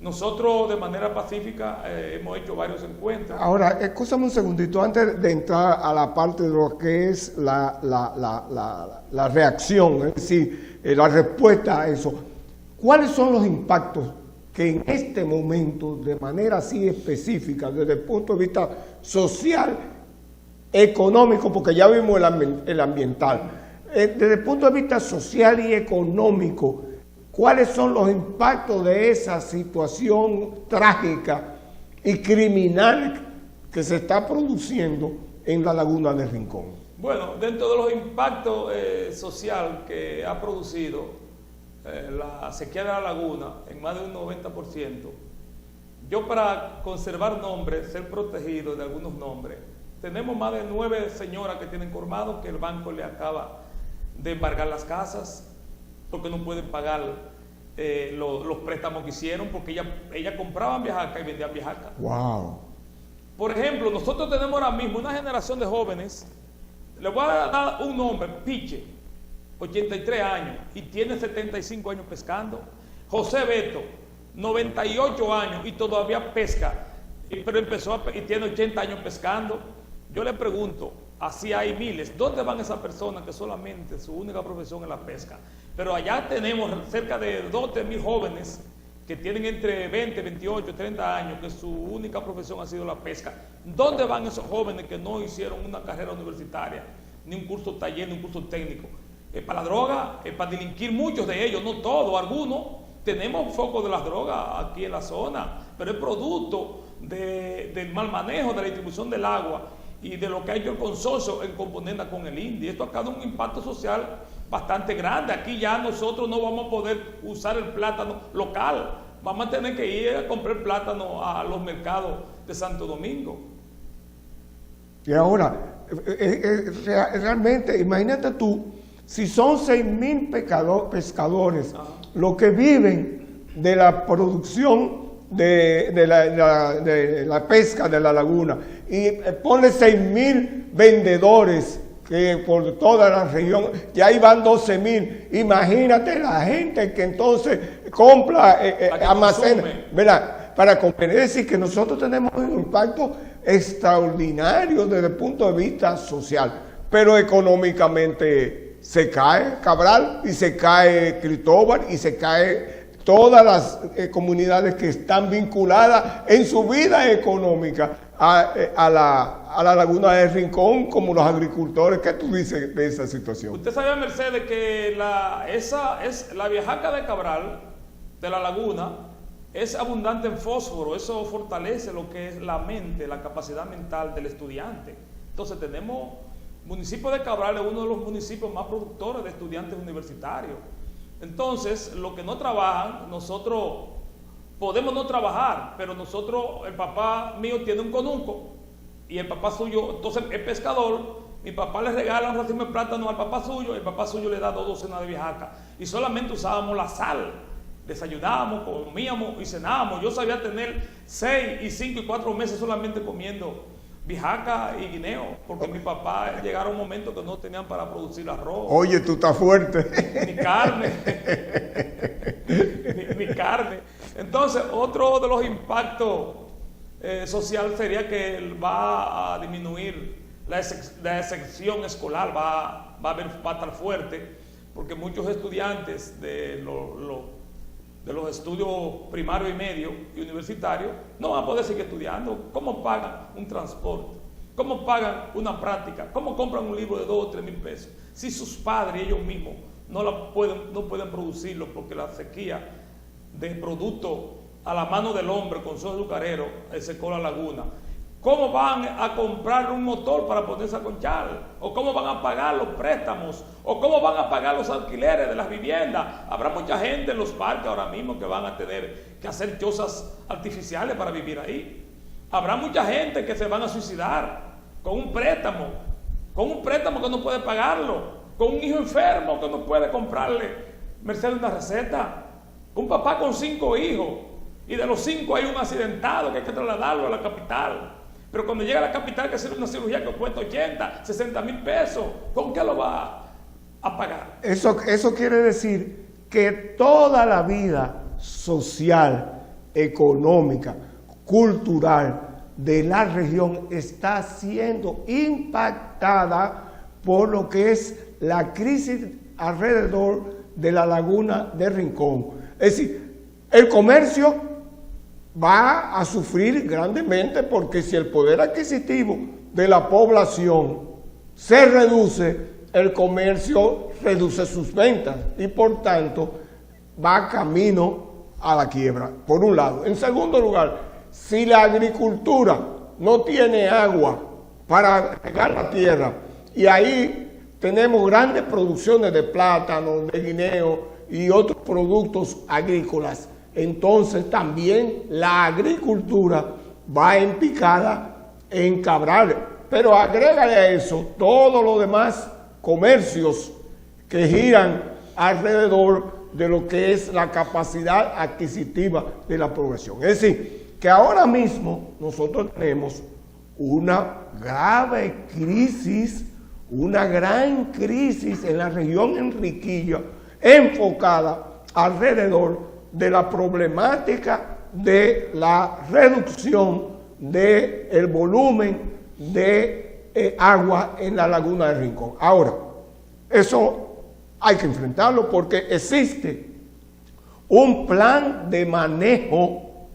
nosotros de manera pacífica hemos hecho varios encuentros. Ahora, escúchame un segundito, antes de entrar a la parte de lo que es la reacción, es decir, la respuesta a eso. ¿Cuáles son los impactos que en este momento, de manera así específica, desde el punto de vista social, económico, porque ya vimos el ambiental, desde el punto de vista social y económico, cuáles son los impactos de esa situación trágica y criminal que se está produciendo en la laguna de Rincón? Bueno, dentro de los impactos social que ha producido la sequía de la laguna en más de un 90%, yo para conservar nombres, ser protegido de algunos nombres, tenemos más de 9 señoras que tienen colmado que el banco le acaba de embargar las casas porque no pueden pagar los préstamos que hicieron, porque ellas compraban Viejaca y vendían Viejaca. Wow. Por ejemplo, nosotros tenemos ahora mismo una generación de jóvenes, le voy a dar un nombre, Piche, 83 años, y tiene 75 años pescando. José Beto, 98 años y todavía pesca, pero empezó y tiene 80 años pescando. Yo le pregunto, así hay miles, ¿dónde van esas personas que solamente su única profesión es la pesca? Pero allá tenemos cerca de 2 o 3 mil jóvenes que tienen entre 20, 28, 30 años, que su única profesión ha sido la pesca. ¿Dónde van esos jóvenes que no hicieron una carrera universitaria, ni un curso taller, ni un curso técnico? Para la droga, para delinquir, muchos de ellos, no todos, algunos. Tenemos foco de las drogas aquí en la zona, pero es producto del mal manejo, de la distribución del agua y de lo que ha hecho el consorcio en componenda con el INDI. Esto ha causado un impacto social bastante grande. Aquí ya nosotros no vamos a poder usar el plátano local, vamos a tener que ir a comprar plátano a los mercados de Santo Domingo. Y ahora, realmente, imagínate tú, si son 6,000 pescadores los que viven de la producción de la pesca de la laguna, y ponle 6,000 vendedores que por toda la región, y ahí van 12,000. Imagínate la gente que entonces compra, almacena, ¿verdad? Para comprar. Es decir, que nosotros tenemos un impacto extraordinario desde el punto de vista social, pero económicamente se cae Cabral y se cae Cristóbal y se cae todas las comunidades que están vinculadas en su vida económica a la laguna de Rincón, como los agricultores. ¿Qué tú dices de esa situación? Usted sabe, Mercedes, que la Viejaca de Cabral, de la laguna, es abundante en fósforo. Eso fortalece lo que es la mente, la capacidad mental del estudiante. Entonces tenemos, municipio de Cabral es uno de los municipios más productores de estudiantes universitarios. Entonces, los que no trabajan, nosotros podemos no trabajar, pero nosotros, el papá mío tiene un conuco y el papá suyo, entonces es pescador, mi papá le regala un racimo de plátano al papá suyo, el papá suyo le da 2 docenas de Viejaca y solamente usábamos la sal, desayunábamos, comíamos y cenábamos. Yo sabía tener 6 y 5 y 4 meses solamente comiendo Viejaca y guineo, porque mi papá llegaron momentos que no tenían para producir arroz. Oye, tú estás fuerte. Ni carne. Entonces, otro de los impactos social sería que va a disminuir la excepción escolar, va a estar fuerte, porque muchos estudiantes de los estudios primarios y medio y universitarios no van a poder seguir estudiando. ¿Cómo pagan un transporte? ¿Cómo pagan una práctica? ¿Cómo compran un libro de 2 o 3 mil pesos? Si sus padres, ellos mismos, no pueden producirlo porque la sequía de producto a la mano del hombre con su azucarero secó la laguna. ¿Cómo van a comprar un motor para ponerse a conchar? ¿O cómo van a pagar los préstamos? ¿O cómo van a pagar los alquileres de las viviendas? Habrá mucha gente en los parques ahora mismo que van a tener que hacer chozas artificiales para vivir ahí. Habrá mucha gente que se van a suicidar con un préstamo que no puede pagarlo, con un hijo enfermo que no puede comprarle merced una receta. Un papá con 5 hijos y de los 5 hay un accidentado que hay que trasladarlo a la capital. Pero cuando llega a la capital hay que hacer una cirugía que cuesta 80, 60 mil pesos. ¿Con qué lo va a pagar? Eso quiere decir que toda la vida social, económica, cultural de la región está siendo impactada por lo que es la crisis alrededor de la laguna de Rincón. Es decir, el comercio va a sufrir grandemente, porque si el poder adquisitivo de la población se reduce, el comercio reduce sus ventas y por tanto va camino a la quiebra, por un lado. En segundo lugar, si la agricultura no tiene agua para regar la tierra, y ahí tenemos grandes producciones de plátano, de guineo y otros productos agrícolas, entonces también la agricultura va en picada, en cabral. Pero agrégale a eso todos los demás comercios que giran alrededor de lo que es la capacidad adquisitiva de la población. Es decir, que ahora mismo nosotros tenemos una grave crisis, una gran crisis en la región Enriquillo, enfocada alrededor de la problemática de la reducción del volumen de agua en la laguna de Rincón. Ahora, eso hay que enfrentarlo porque existe un plan de manejo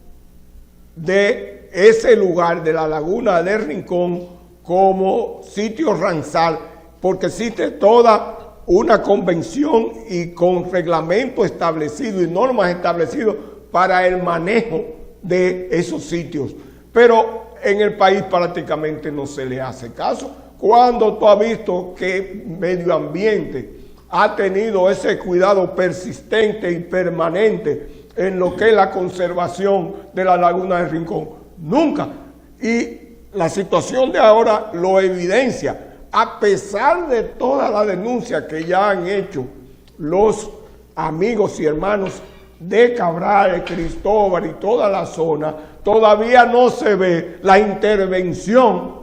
de ese lugar de la laguna de Rincón como sitio ranzal, porque existe toda una convención y con reglamento establecido y normas establecidas para el manejo de esos sitios. Pero en el país prácticamente no se le hace caso. Cuando tú has visto que medio ambiente ha tenido ese cuidado persistente y permanente en lo que es la conservación de la laguna de Rincón? Nunca. Y la situación de ahora lo evidencia. A pesar de toda la denuncia que ya han hecho los amigos y hermanos de Cabral, Cristóbal y toda la zona, todavía no se ve la intervención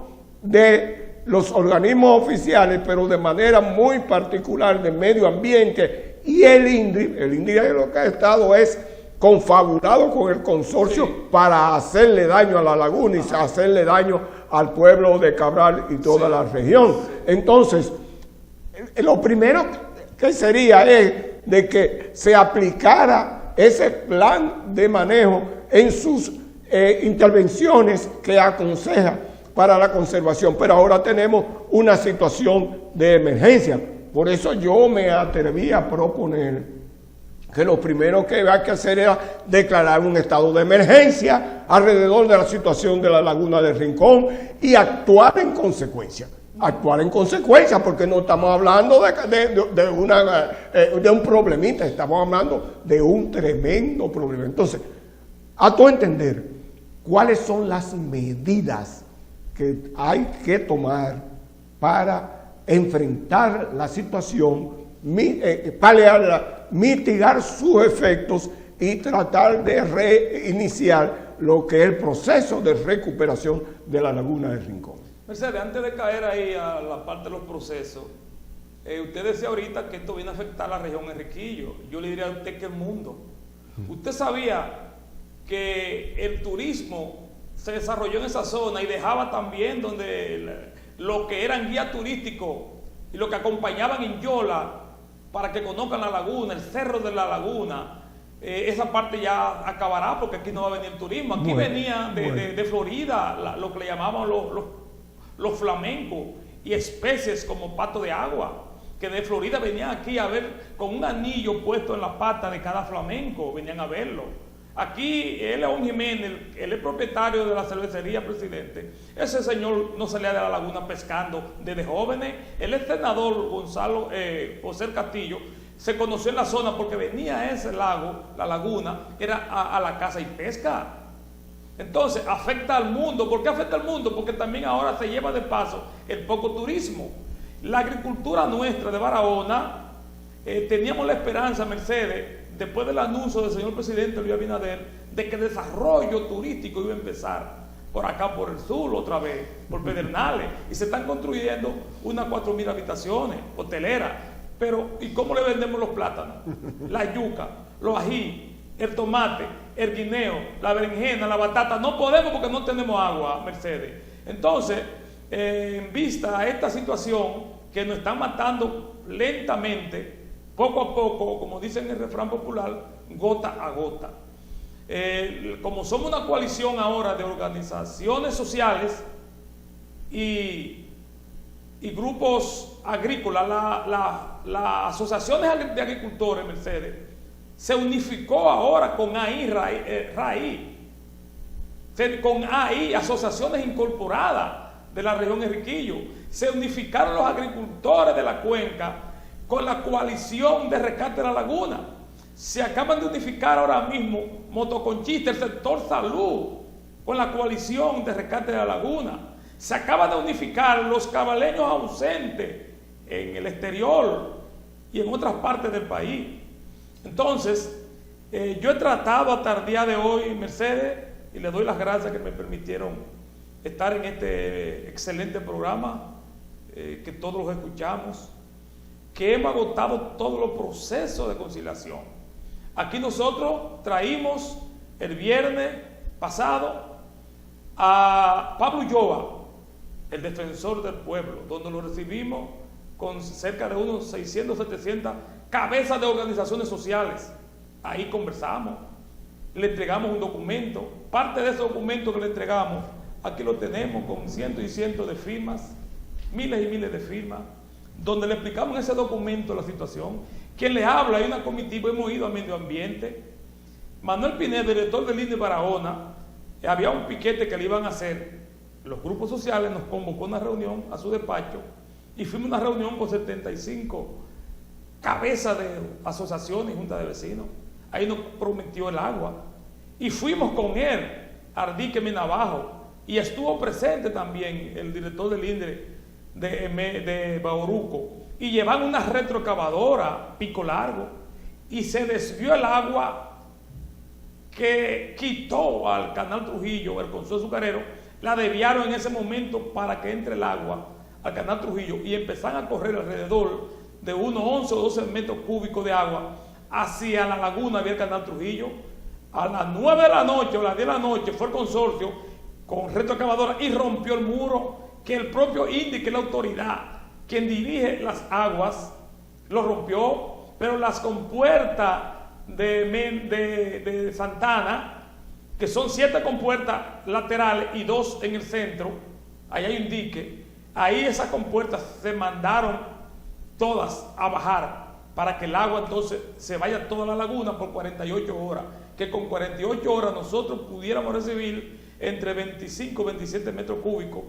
de los organismos oficiales, pero de manera muy particular de medio ambiente y el INDRI. El INDRI lo que ha estado es confabulado con el consorcio para hacerle daño a la laguna y hacerle daño al pueblo de Cabral y toda la región. Entonces, lo primero que sería es de que se aplicara ese plan de manejo en sus intervenciones que aconseja para la conservación. Pero ahora tenemos una situación de emergencia. Por eso yo me atreví a proponer que lo primero que hay que hacer era declarar un estado de emergencia alrededor de la situación de la laguna de Rincón y actuar en consecuencia. Actuar en consecuencia, porque no estamos hablando de un problemita, estamos hablando de un tremendo problema. Entonces, a tu entender, ¿cuáles son las medidas que hay que tomar para enfrentar la situación, paliarla, mitigar sus efectos y tratar de reiniciar lo que es el proceso de recuperación de la laguna de Rincón? Mercedes, antes de caer ahí a la parte de los procesos, usted decía ahorita que esto viene a afectar a la región Enriquillo. Yo le diría a usted que el mundo. Usted sabía que el turismo se desarrolló en esa zona y dejaba también donde lo que eran guías turísticos y lo que acompañaban en Yola para que conozcan la laguna, el cerro de la laguna, esa parte ya acabará porque aquí no va a venir turismo. Aquí venía de Florida lo que le llamaban los flamencos y especies como pato de agua, que de Florida venían aquí a ver con un anillo puesto en la pata de cada flamenco, venían a verlo. Aquí, León Jiménez, él es propietario de la cervecería Presidente. Ese señor no salía de la laguna pescando desde jóvenes. El senador Gonzalo José Castillo se conoció en la zona porque venía a ese lago, la laguna, era a la caza y pesca. Entonces, afecta al mundo. ¿Por qué afecta al mundo? Porque también ahora se lleva de paso el poco turismo. La agricultura nuestra de Barahona, teníamos la esperanza, Mercedes, después del anuncio del señor presidente Luis Abinader, de que el desarrollo turístico iba a empezar por acá, por el sur, otra vez, por Pedernales, y se están construyendo unas 4.000 habitaciones hoteleras. Pero, ¿y cómo le vendemos los plátanos? La yuca, los ají, el tomate, el guineo, la berenjena, la batata. No podemos porque no tenemos agua, Mercedes. Entonces, en vista a esta situación que nos están matando lentamente, poco a poco, como dicen en el refrán popular, gota a gota. Como somos una coalición ahora de organizaciones sociales y grupos agrícolas, las asociaciones de agricultores, Mercedes, se unificó ahora con RAI, con AI, asociaciones incorporadas de la región Enriquillo. Se unificaron los agricultores de la cuenca con la coalición de rescate de la laguna. Se acaban de unificar ahora mismo motoconchista, el sector salud, con la coalición de rescate de la laguna. Se acaban de unificar los cabaleños ausentes en el exterior y en otras partes del país. Entonces, yo he tratado hasta el día de hoy, Mercedes, y le doy las gracias que me permitieron estar en este excelente programa, que todos los escuchamos, que hemos agotado todos los procesos de conciliación. Aquí nosotros traímos el viernes pasado a Pablo Ulloa, el defensor del pueblo, donde lo recibimos con cerca de unos 600, 700 cabezas de organizaciones sociales. Ahí conversamos, le entregamos un documento. Parte de ese documento que le entregamos, aquí lo tenemos con cientos y cientos de firmas, miles y miles de firmas, donde le explicamos en ese documento la situación. Quien le habla, hay una comitiva, hemos ido a medio ambiente. Manuel Pineda, director del INDE Barahona, había un piquete que le iban a hacer. Los grupos sociales nos convocó a una reunión a su despacho y fuimos a una reunión con 75 cabezas de asociaciones y juntas de vecinos. Ahí nos prometió el agua y fuimos con él al dique Minabajo y estuvo presente también el director del INDE de Bauruco, y llevan una retroexcavadora pico largo y se desvió el agua que quitó al canal Trujillo, el Consuelo Azucarero. La desviaron en ese momento para que entre el agua al canal Trujillo y empezaron a correr alrededor de unos 11 o 12 metros cúbicos de agua hacia la laguna del canal Trujillo. A las 9 de la noche o las 10 de la noche fue el consorcio con retroexcavadora y rompió el muro que el propio INDE, que es la autoridad quien dirige las aguas, lo rompió. Pero las compuertas de Santana, que son 7 compuertas laterales y 2 en el centro, ahí hay un dique, ahí esas compuertas se mandaron todas a bajar para que el agua entonces se vaya toda la laguna por 48 horas, que con 48 horas nosotros pudiéramos recibir entre 25 y 27 metros cúbicos.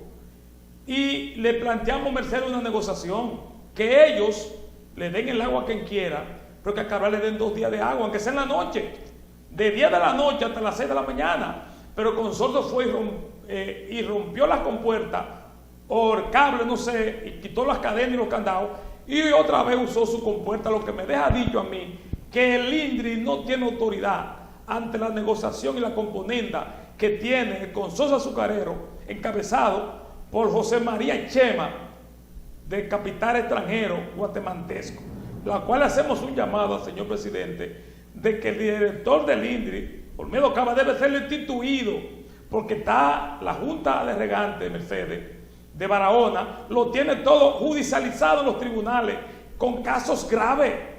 Y le planteamos, Mercedes, una negociación, que ellos le den el agua a quien quiera, pero que a Cabral le den 2 días de agua, aunque sea en la noche, de 10 de la noche hasta las 6 de la mañana. Pero el consorcio fue y rompió las compuertas o el cable, no sé, y quitó las cadenas y los candados, y otra vez usó su compuerta, lo que me deja dicho a mí que el INDRI no tiene autoridad ante la negociación y la componenda que tiene el consorcio azucarero encabezado por José María Chema, de capital extranjero guatemalteco, la cual hacemos un llamado al señor presidente de que el director del INDRI Olmedo Cava debe ser destituido, porque está la Junta de Regantes, Mercedes, de Barahona, lo tiene todo judicializado en los tribunales, con casos graves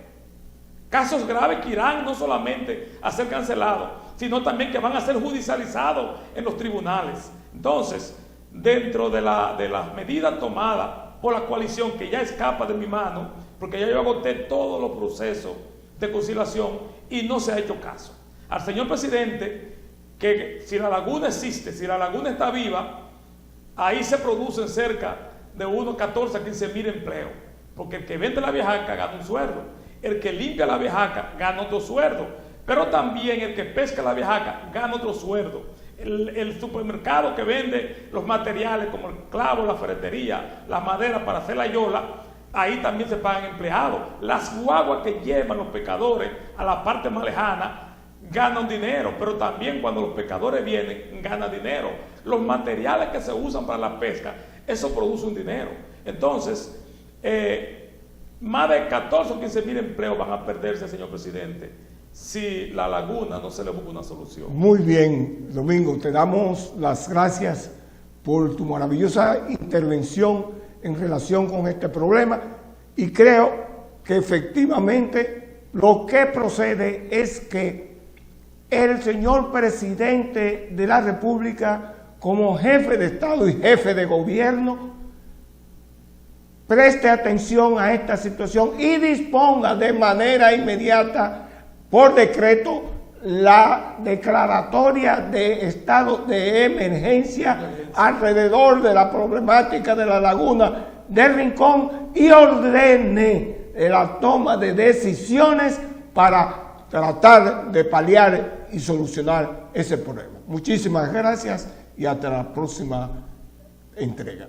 que irán no solamente a ser cancelados, sino también que van a ser judicializados en los tribunales. Entonces, dentro de las medidas tomadas por la coalición, que ya escapa de mi mano, porque ya yo agoté todos los procesos de conciliación y no se ha hecho caso. Al señor presidente, que si la laguna existe, si la laguna está viva, ahí se producen cerca de unos 14 a 15 mil empleos, porque el que vende la viejaca gana un sueldo, el que limpia la viejaca gana otro sueldo, pero también el que pesca la viejaca gana otro sueldo. El supermercado que vende los materiales como el clavo, la ferretería, la madera para hacer la yola, ahí también se pagan empleados. Las guaguas que llevan los pescadores a la parte más lejana ganan dinero, pero también cuando los pescadores vienen ganan dinero. Los materiales que se usan para la pesca, eso produce un dinero. Entonces, más de 14 o 15 mil empleos van a perderse, señor presidente, si la laguna no se le busca una solución. Muy bien, Domingo, te damos las gracias por tu maravillosa intervención en relación con este problema, y creo que efectivamente lo que procede es que el señor presidente de la República, como jefe de Estado y jefe de gobierno, preste atención a esta situación y disponga de manera inmediata, por decreto, la declaratoria de estado de emergencia alrededor de la problemática de la laguna del Rincón, y ordene la toma de decisiones para tratar de paliar y solucionar ese problema. Muchísimas gracias y hasta la próxima entrega.